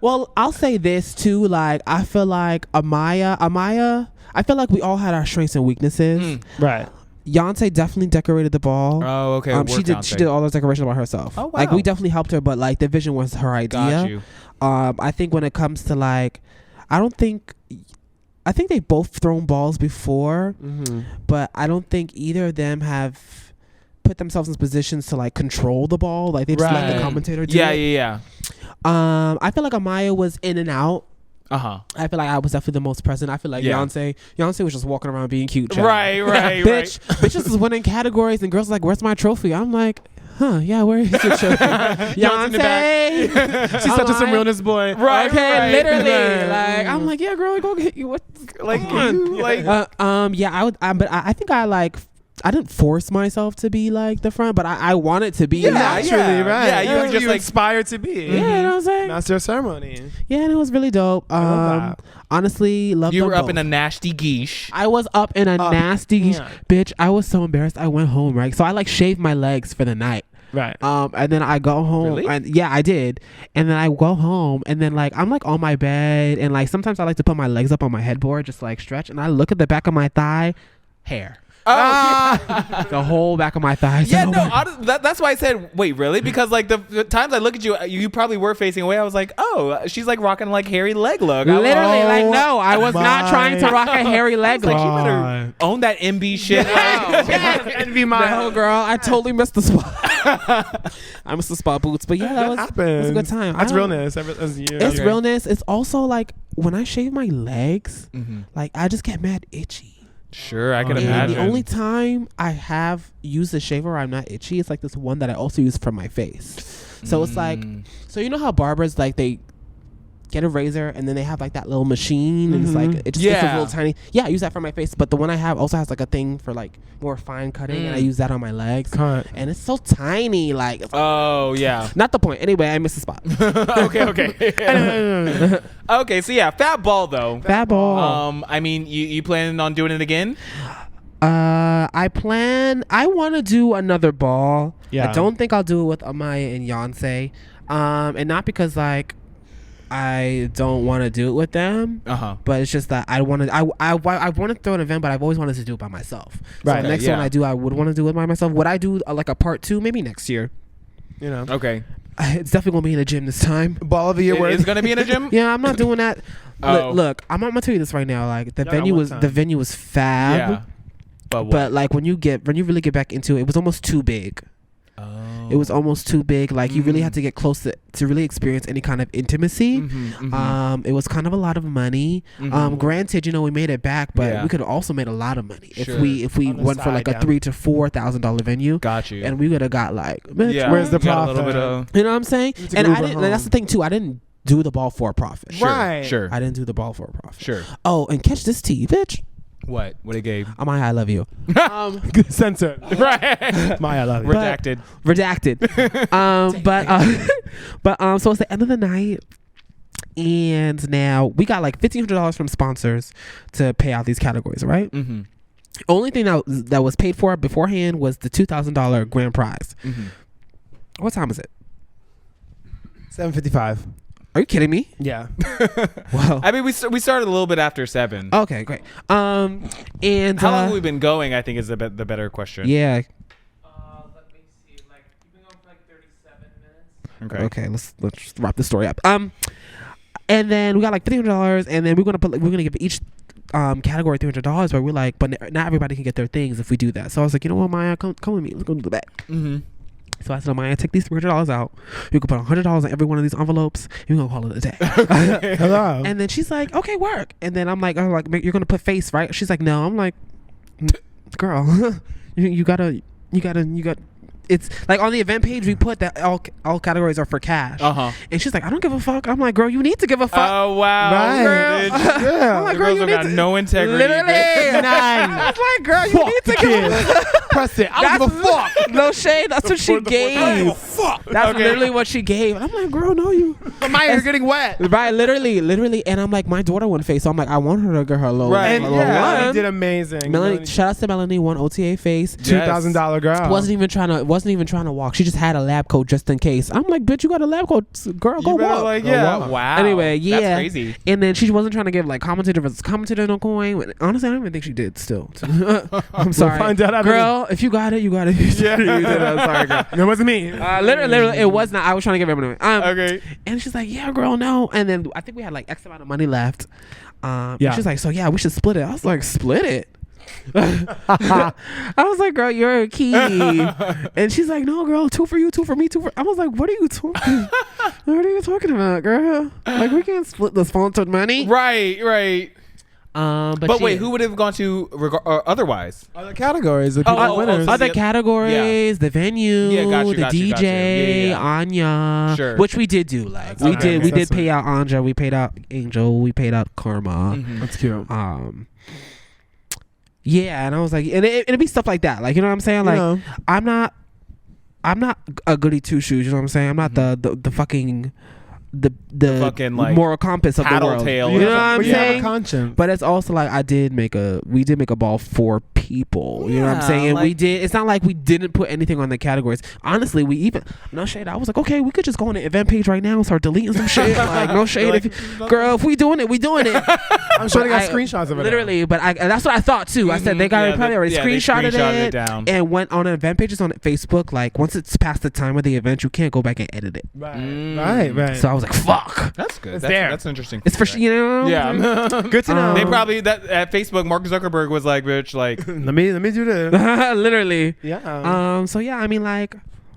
Well, I'll say this too. Like I feel like Amaya. I feel like we all had our strengths and weaknesses. Right. Yonsei definitely decorated the ball. Oh, okay. She did all those decorations by herself. Oh, wow. Like we definitely helped her, but like the vision was her idea. Got you. I think when it comes to like, I think they've both thrown balls before, but I don't think either of them have put themselves in positions to like control the ball. Like they just let the Right. commentator do Yeah, it. yeah. I feel like Amaya was in and out. Uh-huh. I feel like I was definitely the most present. I feel like Yeah. Yonsei was just walking around being cute. child. Right, right, Bitches is winning categories and girls are like, where's my trophy? I'm like, yeah, where is your trophy? Yonsei. She's such a some realness boy. Right, Okay, right. literally. Like, I'm like, yeah, girl, go get you. What? Like, Come on. like Yeah, I would. But I think I didn't force myself to be like the front, but I wanted to be. Naturally, right. Yeah, you were That's just what like inspired to be. Yeah, you know what I'm saying? Master of ceremony. Yeah, and it was really dope. love that. Honestly, love you them were up both. in a nasty geesh. I was up in a nasty yeah. bitch. I was so embarrassed. I went home, right? So I like shaved my legs for the night. Right. And then I go home. Really? And yeah, I did. And then I go home and then like I'm like on my bed and like sometimes I like to put my legs up on my headboard, just like stretch, and I look at the back of my thigh, hair. The whole back of my thighs. Yeah, no, that's why I said, wait, really? Because like the times I look at you, you probably were facing away. I was like, oh, she's like rocking like hairy leg look. Literally, like Oh no, I was not my trying to rock a hairy leg Like, look. she better own that MB shit. Envy my No, girl, I totally missed the spot. I missed the spot boots, but yeah, that was a good time. That's I don't- realness. That's you. It's Okay. realness. It's also like when I shave my legs, like I just get mad itchy. Sure, I can And And imagine. the only time I have used a shaver where I'm not itchy is like this one that I also use for my face. So it's like, so you know how barbers like they get a razor and then they have like that little machine and it's like it just gets a Yeah. little tiny. Yeah, I use that for my face, but the one I have also has like a thing for like more fine cutting, and I use that on my legs. Cut. And it's so tiny, like Oh yeah. not the point. Anyway, I missed the spot. Okay. Okay. So yeah, fat ball though. Fat ball. I mean, you planning on doing it again? I want to do another ball. Yeah. I don't think I'll do it with Amaya and Yonsei. And not because like I don't want to do it with them. But it's just that I want to throw an event, but I've always wanted to do it by myself. Right. So the next one I do, I would want to do it by myself. Would I do like a part 2 maybe next year? You know. Okay. It's definitely gonna be in a gym this time. Ball of the year. It's gonna be in a gym. Yeah, I'm not doing that. Look, I'm gonna tell you this right now. Like the venue was fab. Yeah. But like when you really get back into it, it was almost too big. It was almost too big. Like you really had to get close to really experience any kind of intimacy. It was kind of a lot of money. Granted, you know, we made it back, but we could have also made a lot of money if we went for like a $3,000 to $4,000 venue. Got you. And we would have got like, where's the profit? You know what I'm saying? And that's the thing too. I didn't do the ball for a profit. Sure. I didn't do the ball for a profit. Sure. Oh, and catch this tea, bitch. What it gave? Maya, I love you. Censored. Right. Maya, I love you. Redacted. So it's the end of the night, and now we got like $1,500 from sponsors to pay out these categories, right? Only thing that was paid for beforehand was the $2,000 grand prize. What time is it? 7:55. Are you kidding me? Yeah. Wow. I mean, we started a little bit after 7. Okay, great. And how long have we been going? I think is the better question. Yeah. Let me see. Like you've been going for like 37 minutes. Okay. Let's wrap this story up. And then we got like $1,500, and then we're gonna give each category $300. But we're like, but not everybody can get their things if we do that. So I was like, you know what, Maya, come with me. Let's go to the back. So I said, Maya, take these $300 out. You can put $100 in every one of these envelopes. And we're gonna call it a day. Hello. And then she's like, okay, work. And then I'm like, you're gonna put face, right? She's like, no. I'm like, girl, you got. It's like on the event page we put that all categories are for cash. And she's like, I don't give a fuck. I'm like, girl, you need to give a fuck. Oh wow. Right. Girl. I'm like, girl, you need to. No integrity. Literally. None. I was like, girl, you need to give a fuck. Press it. I don't give a fuck. No shade. That's what she gave. Fuck. That's literally what she gave. I'm like, girl, no, you. Maya, you're getting wet. Right, literally. And I'm like, my daughter won face, so I'm like, I want her to get her low. Right. And Melanie did amazing. Melanie, shout out to Melanie, won OTA face. $2,000 girl. Wasn't even trying to walk. She just had a lab coat just in case. I'm like, bitch, you got a lab coat, girl. Go walk. Like, go walk. Wow. Anyway, yeah. That's crazy. And then she wasn't trying to give like commentator versus commentator no coin. Honestly, I don't even think she did. Still, I'm sorry, We'll find out girl. If you got it, you got it. Yeah. You did. I'm sorry, girl. It wasn't me. Literally, it was not. I was trying to give everyone. Okay. And she's like, yeah, girl, no. And then I think we had like X amount of money left. And she's like, so yeah, we should split it. I was like, split it. I was like, girl, you're a key. And she's like, no, girl, 2 for you, 2 for me, 2 for. I was like, what are you talking about, girl? Like, we can't split the sponsored money. Right. But wait, yeah. who would have gone to otherwise? Other categories. The people winners. Other categories, the venue, the DJ, Anya, which we did do. Like we did pay out Anja, we paid out Angel, we paid out Karma. That's cute. Yeah, and I was like, and it'd be stuff like that. Like, you know what I'm saying? Like, I'm not a goody two shoes. You know what I'm saying? I'm not the fucking the fucking like moral compass of the world. You know what I'm saying? Conscience. But it's also like we did make a ball for people. You know what I'm saying? Like, we did. It's not like we didn't put anything on the categories. Honestly, we even no shade. I was like, okay, we could just go on the event page right now and start deleting some shit. Like, no shade. Like, girl, if we doing it, we doing it. I'm sure they got screenshots of it. Literally, but that's what I thought too. I said they probably already screenshotted it down and went on event pages on Facebook. Like, once it's past the time of the event, you can't go back and edit it. Right. So I was like, fuck. That's good. That's interesting. It's for you know. Yeah. Good to know. They probably at Facebook, Mark Zuckerberg was like, bitch, like let me do this. Literally. Yeah. So yeah, I mean, like,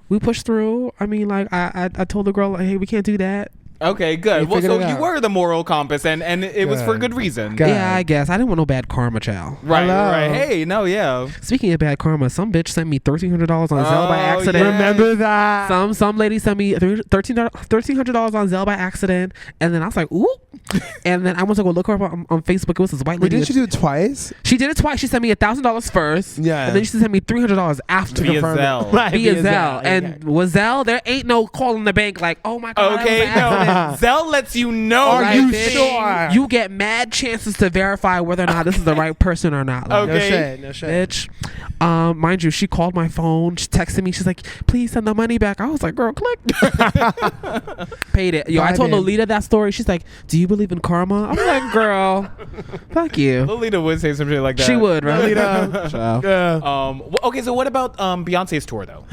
we pushed through. I mean, like, I told the girl, like, hey, we can't do that. Okay, good. Well, so you were the moral compass, and it was for good reason. God. Yeah, I guess I didn't want no bad karma, child. Right. Hey, no, yeah. Speaking of bad karma, some bitch sent me $1,300 on Zelle by accident. Yeah. Remember that? Some lady sent me $1,300 on Zelle by accident, and then I was like, ooh. And then I went to go look her up on Facebook. It was this white lady. Didn't she do it twice? She did it twice. She sent me $1,000 first. Yeah. And then she sent me $300 after. Via Zelle. Via Zelle. And with Zelle, there ain't no calling the bank like, oh my God. Okay, no. Zelle lets you know. Are Like, you bitch, sure? You get mad chances to verify whether or not this is the right person or not. Like, Okay. No shit. bitch. Mind you, she called my phone. She texted me. She's like, "Please send the money back." I was like, "Girl, click." Paid it. Yo, I told Vibing. Lolita that story. She's like, "Do you believe in karma?" I'm like, "Girl, fuck you." Lolita would say something like that. She would, right? Lolita. So. Yeah. Okay, so what about Beyonce's tour though?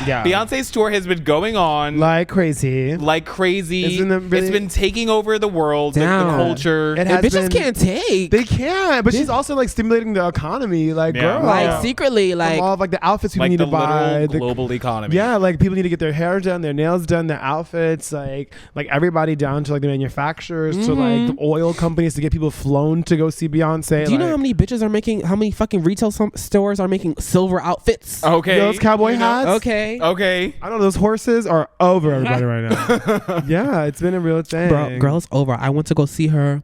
Yeah. Beyonce's tour has been going on Like crazy. like crazy. Isn't it really- It's been taking over the world, the Down. culture. It And has bitches been- can't take. They can, but she's also like stimulating the economy. Like, Yeah. girl, like secretly, like from all of like the outfits people like need the to buy. literal global economy. Yeah, like people need to get their hair done, their nails done, their outfits, like everybody down to like the manufacturers to like the oil companies to get people flown to go see Beyonce. do you know like, how many bitches are making? How many fucking retail stores are making silver outfits? Okay. those cowboy You know? hats? Okay. Okay. I don't know, those horses are over everybody right now. Yeah, it's been a real thing. Bro, girl, it's over. I went to go see her.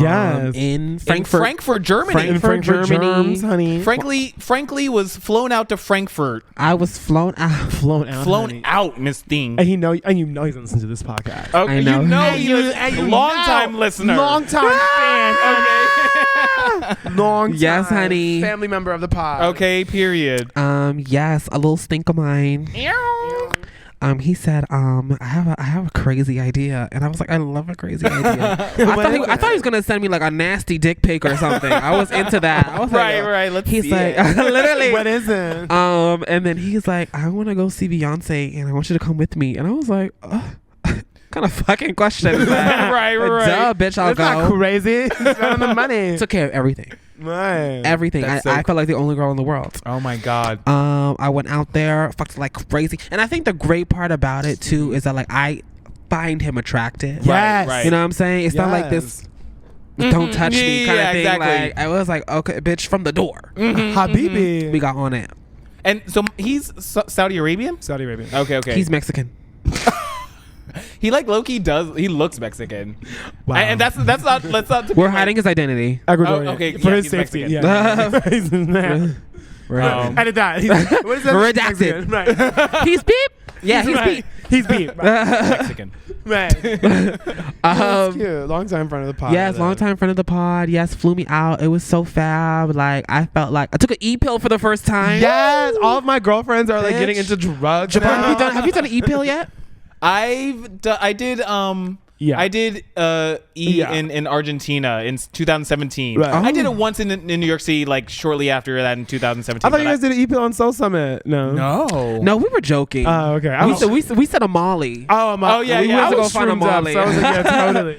Yes. In Frankfurt. In Frankfurt, Germany. In Frankfurt, Germany. Germs, honey. Frankly was flown out to Frankfurt. I was flown out. Flown out. Flown honey. out, Miss Thing. And you know he's gonna listen to this podcast. Okay, I know. long time listener. Long time fan. Okay. Long time. Yes, honey. Family member of the pod. Okay, period. Yes, a little stink of mine. He said, I have a crazy idea, and I was like, I love a crazy idea. I thought he was gonna send me like a nasty dick pic or something. I was into that. I was like, Right. Let's He's see like, it. literally. What is it? And then he's like, I want to go see Beyonce, and I want you to come with me. And I was like, kind of fucking question is that? Right. Duh, bitch, I'll It's not go. crazy. Spending the money. Took care of everything. Right. Everything. That's so I felt like the only girl in the world. Oh my god. I went out there, fucked like crazy. And I think the great part about it too is that like I find him attractive. Yes. Right. You know what I'm saying? It's not like this don't touch me kind of thing. exactly. Like I was like, okay, bitch, from the door. Habibi. We got on it. And so he's Saudi Arabian? Saudi Arabia. Okay. He's Mexican. He like Loki does. He looks Mexican. Wow. And that's not. Let's not. We're hiding his identity. Ecuadorian. Oh, okay, For yeah, his he's safety. Mexican. Yeah. He's in there. Edit that. What is that? Redacted. Mexican. Right. He's beep. Yeah, he's right. beep. He's beat. Right. Mexican. Right. That's cute. Long time friend of the pod. Yes, long time friend of the pod. Yes, flew me out. It was so fab. Like I felt like I took an e-pill for the first time. Yes. All of my girlfriends are like Bitch. getting into drugs. Jabbar, now. have you done an e-pill yet? I did Yeah. I did Yeah. in Argentina in 2017. Right. I did Oh. it once in New York City, like shortly after that in 2017. I thought but you guys did an EP on Soul Summit. No. No. No, we were joking. Oh, okay. we said a Molly. Oh, my. Oh, yeah, we yeah. went I to go was find a shroomed up, Molly. so I was like, yeah, totally.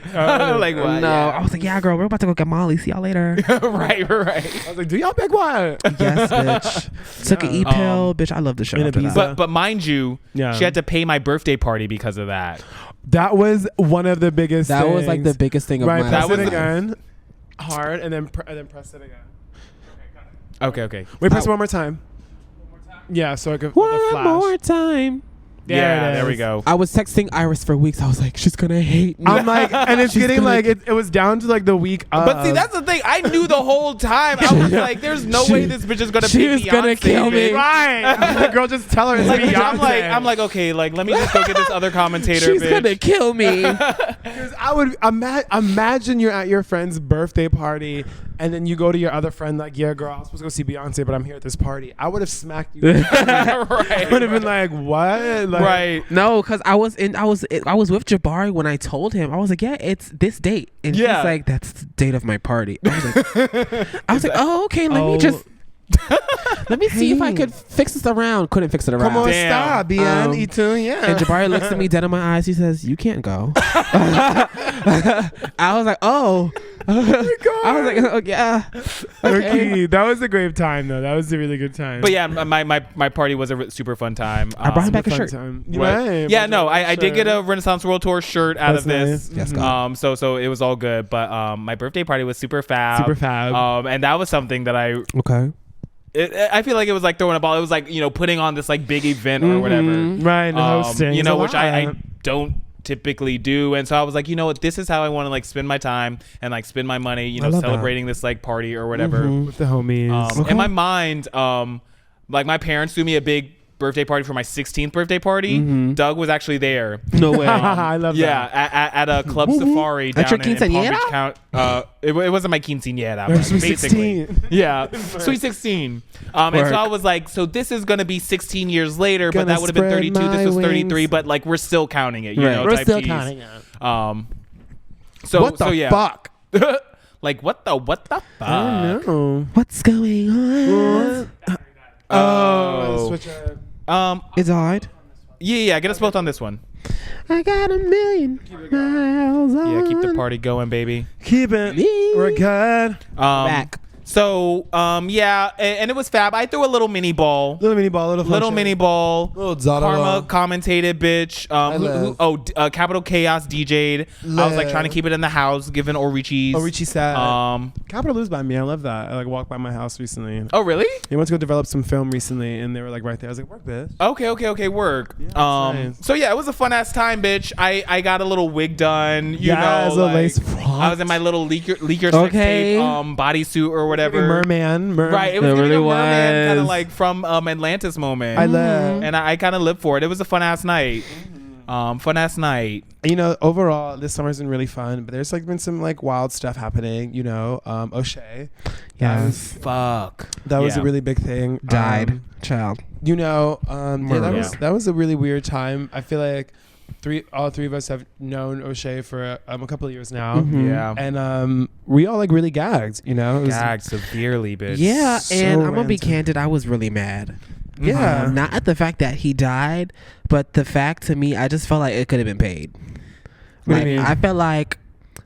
Like what? No, Yeah. I was like, yeah, girl, we're about to go get Molly. See y'all later. right. I was like, do y'all be quiet? Yes, bitch. Took an e-pill, bitch. I love the show. In After Ibiza. that. But mind you, Yeah. she had to pay my birthday party because of that. That was one of the biggest That was like the things. biggest thing of Right, my press That it was- again hard and then press it again. Okay. Wait, press one more time. Yeah, so I could the One flash. more time. There yeah, it there we is. go. I was texting Iris for weeks. I was like, she's gonna hate me. I'm like, and it's She's getting gonna- like it was down to like the week of. But see, that's the thing. I knew the whole time. I was like, "There's no way this bitch is gonna she pick was Beyonce, gonna kill me. bitch. right. Girl, just tell her it's Like, Beyonce. I'm like, okay, like let me just go get this other commentator. She's bitch. gonna kill me. 'Cause I would imagine you're at your friend's birthday party and then you go to your other friend like, yeah, girl, I was supposed to go see Beyonce, but I'm here at this party. I would have smacked you. I right. would have been like, what? Like, Right. No, because I was with Jabari when I told him. I was like, yeah, it's this date, and Yeah. he's like, that's the date of my party. I was like, oh, okay, let me just let me see if I could fix this around. Couldn't fix it around. Come on, Damn. stop, Bien, Um, Etun, yeah. And Jabari looks at me dead in my eyes. He says, "You can't go." I was like, "Oh." I was like, "Oh yeah." Okay. Okay. That was a great time, though. That was a really good time. But yeah, my party was a super fun time. I brought him back a Fun shirt. time. Right. Right. Yeah, no, I did get a Renaissance World Tour shirt out That's of this. nice. Yes, God. So it was all good. But my birthday party was super fab. Super fab. And that was something that Okay. I feel like it was like throwing a ball. It was like, putting on this like big event or whatever. Right, and hosting. You is know, a which I lot. don't typically do. And so I was like, you know what, this is how I want to like spend my time and like spend my money, I love that. celebrating this like party or whatever. with the homies. In my mind, like my parents threw me a big birthday party for my 16th birthday party. Doug was actually there. No way. I love that. Yeah, at a club safari down At your in Palm Beach quinceañera? County. It wasn't my quinceañera, You're but sweet basically. 16. Yeah, sweet 16. And so I was like, so this is gonna be 16 years later, but Gonna that would have been spread 32. This was my 33, wings. but like we're still counting it. You Right. know, We're type still tease. counting it. What the yeah. fuck? Like what the fuck? I don't know. What's going on? Oh. Switch it. It died. Yeah, get us both on this one. I got a million miles on. Yeah, keep the party going, baby. Keep it. We're good. Back. So, yeah, and it was fab. I threw a little mini ball. Little mini ball. Little mini ball. Little Zara Karma ball. commentated, bitch. Capital Chaos DJ'd. I was like trying to keep it in the house, giving Orichis. Orichi said. Capital Lose by me. I love that. I like walked by my house recently. Oh, really? They went to go develop some film recently, and they were like right there. I was like, work this. Okay, work. Yeah, that's nice. So yeah, it was a fun ass time, bitch. I got a little wig done. You Yes, know, a like, lace front. I was in my little leaker Okay. sex tape bodysuit or whatever. Merman. Right, it was It giving really a merman kind of was. like from Atlantis moment. I love. and I kind of lived for it. It was a fun ass night. Fun ass night. You know, overall, this summer's been really fun, but there's like been some like wild stuff happening. You know, O'Shea. Yes. Fuck. That was Yeah. a really big thing. Died. Child. You know, Yeah. that was a really weird time. I feel like all three of us have known O'Shea for a couple of years now. Yeah. And we all like really gagged, you know? It was- Gagged severely, bitch. Yeah, So and I'm gonna be ranted. candid. I was really mad. Yeah. Not at the fact that he died, but the fact to me, I just felt like it could have been paid. What do Like, you mean? I felt like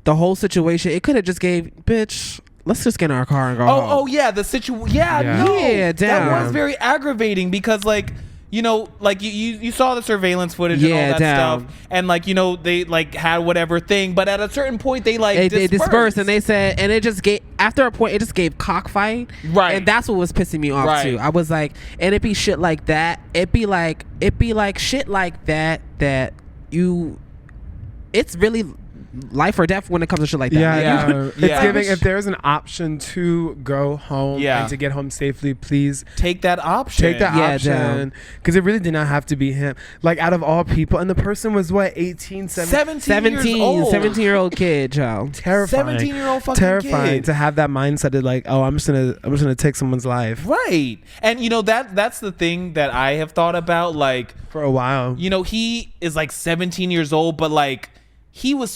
the whole situation, it could have just gave, bitch, let's just get in our car and go home. Oh yeah, the situation. Yeah, Yeah. no, Yeah, that damn. was very aggravating because like. You know, like you saw the surveillance footage and all Yeah, that damn. stuff, and like you know they like had whatever thing, but at a certain point they like They dispersed and they said, and it just gave, after a point, it just gave cockfight. Right. And that's what was pissing me off Right. too. I was like, and it be shit like that. It be like shit like that it's really life or death when it comes to shit like that. Yeah, Yeah. no. It's Yeah. giving, if there's an option to go home Yeah. and to get home safely, please take that option. take that Yeah, option. damn. Because it really did not have to be him. Like, out of all people, and the person was what, 18, 17? 17-year-old kid, child. Terrifying. 17-year-old fucking Terrifying kid. to have that mindset of like, oh, I'm just gonna take someone's life Right. And you know that's the thing that I have thought about. Like, for a while. you know, he is like 17 years old, but like he was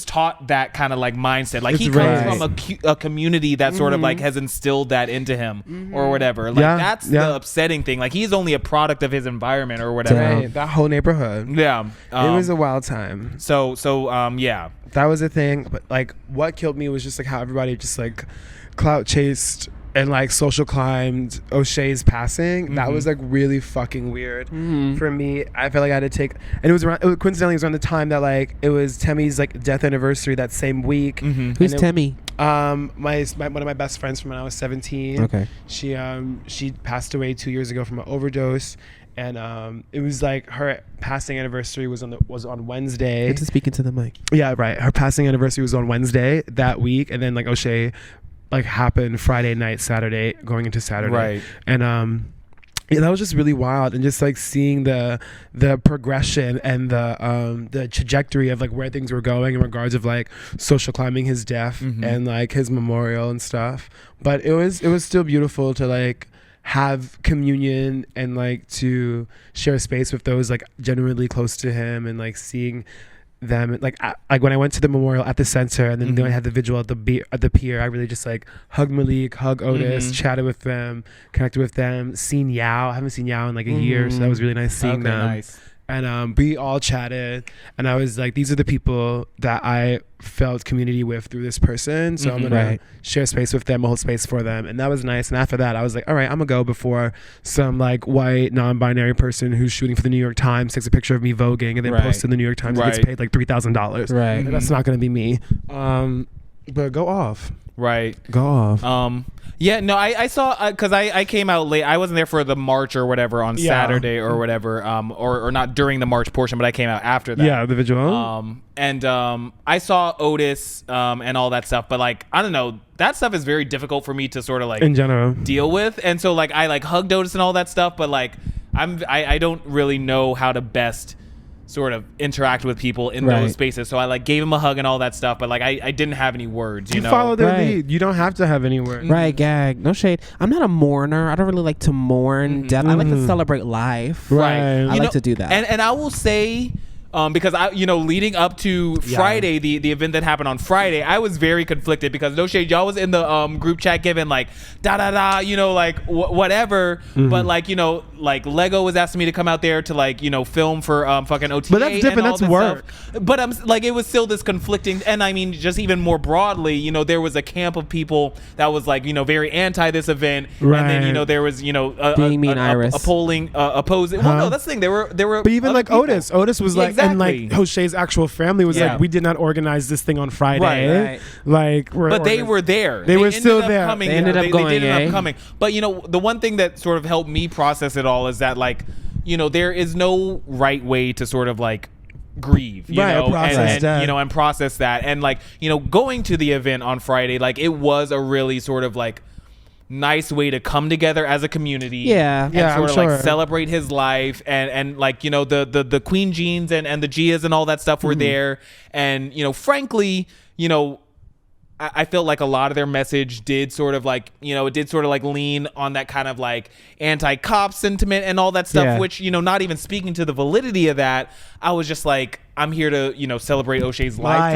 taught that kind of like mindset. Like he It's comes right. from a community that sort of like has instilled that into him or whatever. Like Yeah, that's yeah. the upsetting thing. Like he's only a product of his environment or whatever. Right, that whole neighborhood. Yeah. It was a wild time. so yeah. That was a thing. But like, what killed me was just like how everybody just like clout chased and like social climbed O'Shea's passing. That was like really fucking weird for me. I felt like I had to take, and coincidentally it was around the time that like it was Temmie's like death anniversary that same week. Who's Temmie? One of my best friends from when I was 17. Okay. She passed away 2 years ago from an overdose, and it was like her passing anniversary was on Wednesday. Get to speak into the mic. Yeah, right. Her passing anniversary was on Wednesday that week, and then like O'Shea like happened Friday night, Saturday, going into Saturday. Right. And yeah, that was just really wild, and just like seeing the progression and the trajectory of like where things were going in regards of like social climbing his death and like his memorial and stuff. But it was still beautiful to like have communion and like to share space with those like genuinely close to him, and like seeing them like when I went to the memorial at the center, and then I had the vigil at the pier, I really just like hugged Malik, hugged Otis, chatted with them, connected with them, seen Yao. I haven't seen Yao in like a year, so that was really nice seeing them. Nice. And we all chatted, and I was like, these are the people that I felt community with through this person, so I'm gonna Right. share space with them, hold space for them, and that was nice. And after that I was like, all right, I'm gonna go before some like white non-binary person who's shooting for the New York Times takes a picture of me voguing and then Right. posts in the New York Times and Right. gets paid like $3,000. Right. Like, that's not gonna be me. But go off. Right. Go off. Yeah, no, I saw, because I came out late. I wasn't there for the march or whatever on Saturday or whatever, or not during the march portion, but I came out after that. Yeah, the vigil. And I saw Otis and all that stuff, but like, I don't know, that stuff is very difficult for me to sort of like in general. deal with. And so like I like hugged Otis and all that stuff, but like I don't really know how to best sort of interact with people in those spaces. So I like gave him a hug and all that stuff, but like I didn't have any words. You know? Follow their lead. You don't have to have any words. Right, gag. No shade. I'm not a mourner. I don't really like to mourn death. I like to celebrate life. Right. I like to do that. And I will say, because I, leading up to Friday, the event that happened on Friday, I was very conflicted because no shade, y'all was in the group chat giving like like whatever, but like like Lego was asking me to come out there to like film for fucking OTA. But that's different. That's work. Stuff. But I'm like, it was still this conflicting, and I mean, just even more broadly, there was a camp of people that was like very anti this event, and then there was being mean Iris a polling opposing. Well, no, that's the thing. There were. But even like people. Otis was like. Exactly. And like O'Shea's actual family was like, we did not organize this thing on Friday. Right. Like, but they were there. They were still there. Coming, they ended up going. They ended up coming. But the one thing that sort of helped me process it all is that like, there is no right way to sort of like grieve, and process that, and like going to the event on Friday, like it was a really sort of like nice way to come together as a community, and sort of like celebrate his life, and like the Queen Jeans and the Gias and all that stuff were there, and frankly, I felt like a lot of their message did sort of like, it did sort of like lean on that kind of like anti-cop sentiment and all that stuff, which, not even speaking to the validity of that, I was just like, I'm here to, celebrate O'Shea's life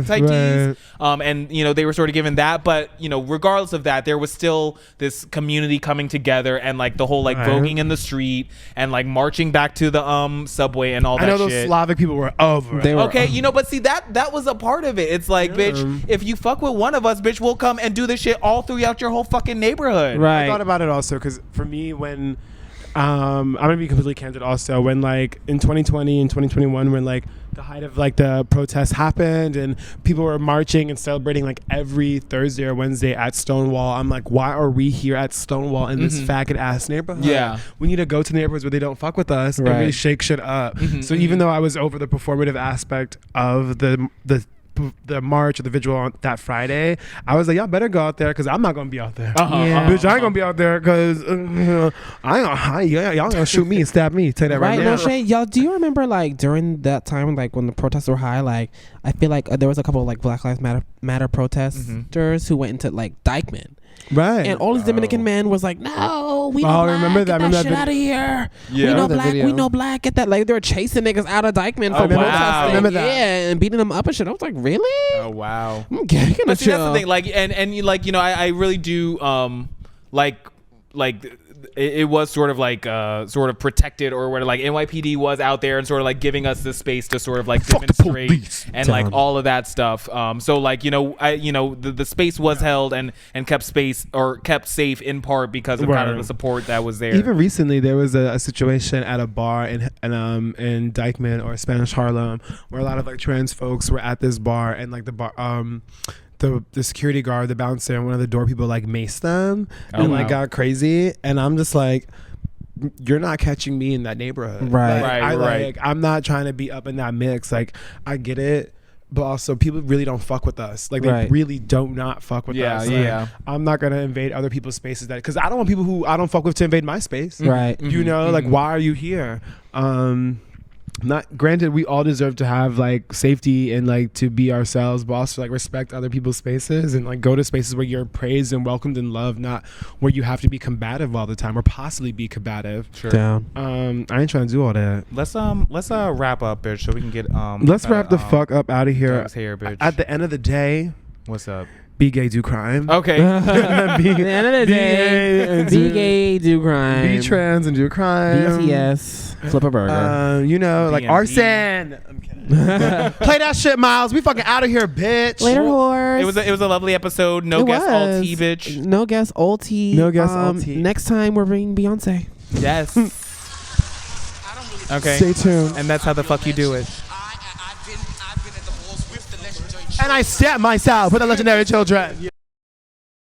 type tease. And, they were sort of given that. But, regardless of that, there was still this community coming together and like the whole like voguing in the street and like marching back to the subway and all that shit. I know those Slavic people were over. They were but see, that was a part of it. It's like, bitch, if you fuck with one of us, bitch, we'll come and do this shit all throughout your whole fucking neighborhood. Right. I thought about it also because for me, when I'm gonna be completely candid also, when like in 2020 and 2021, when like the height of like the protests happened and people were marching and celebrating like every Thursday or Wednesday at Stonewall, I'm like, why are we here at Stonewall in this faggot ass neighborhood? We need to go to neighborhoods where they don't fuck with us and really shake shit up. So even though I was over the performative aspect of the march or the vigil on that Friday, I was like, y'all better go out there because I'm not gonna be out there. Bitch, I ain't gonna be out there because y'all gonna shoot me and stab me. Tell you that right now. No shade, y'all. Do you remember like during that time, like when the protests were high, like I feel like there was a couple of like Black Lives Matter protesters who went into like Dykeman. Right. And all this Dominican man was like, no, we know black, remember get that shit out of here. We know black, get that. Like they were chasing niggas out of Dykeman for protesting. Remember that. Yeah, and beating them up and shit. I was like, really? Oh, wow. Okay, but see, that's the thing. Like, and you like, I really do, like it was sort of like sort of protected, or where like NYPD was out there and sort of like giving us the space to sort of like demonstrate and like all of that stuff. So like the space was held and kept safe in part because of kind of the support that was there. Even recently there was a situation at a bar in Dykeman or Spanish Harlem where a lot of like trans folks were at this bar, and like the bar the security guard, the bouncer, and one of the door people like maced them and like got crazy, and I'm just like, you're not catching me in that neighborhood. Like, I'm not trying to be up in that mix. Like I get it, but also people really don't fuck with us. Like they really do not fuck with us. Like, I'm not gonna invade other people's spaces because I don't want people who I don't fuck with to invade my space. Like why are you here? Not granted, we all deserve to have like safety and like to be ourselves, but also like respect other people's spaces and like go to spaces where you're praised and welcomed and loved, not where you have to be combative all the time or possibly be combative. Down. I ain't trying to do all that. Let's wrap up, bitch, so we can get let's wrap the fuck up out of here. Bitch. At the end of the day, what's up? Be gay, do crime. Okay. At the end of the day, be gay, do crime. Be trans and do crime. BTS, flip a burger. Like arson. I'm kidding. Play that shit, Myles. We fucking out of here, bitch. Later, horse. It was a lovely episode. No guest all tea, bitch. No guest all tea. No guest all tea. Next time we're bringing Beyonce. Yes. Okay. Stay tuned. And that's how the fuck you do it. I've been at the balls with the legendary And I stab myself with the legendary children.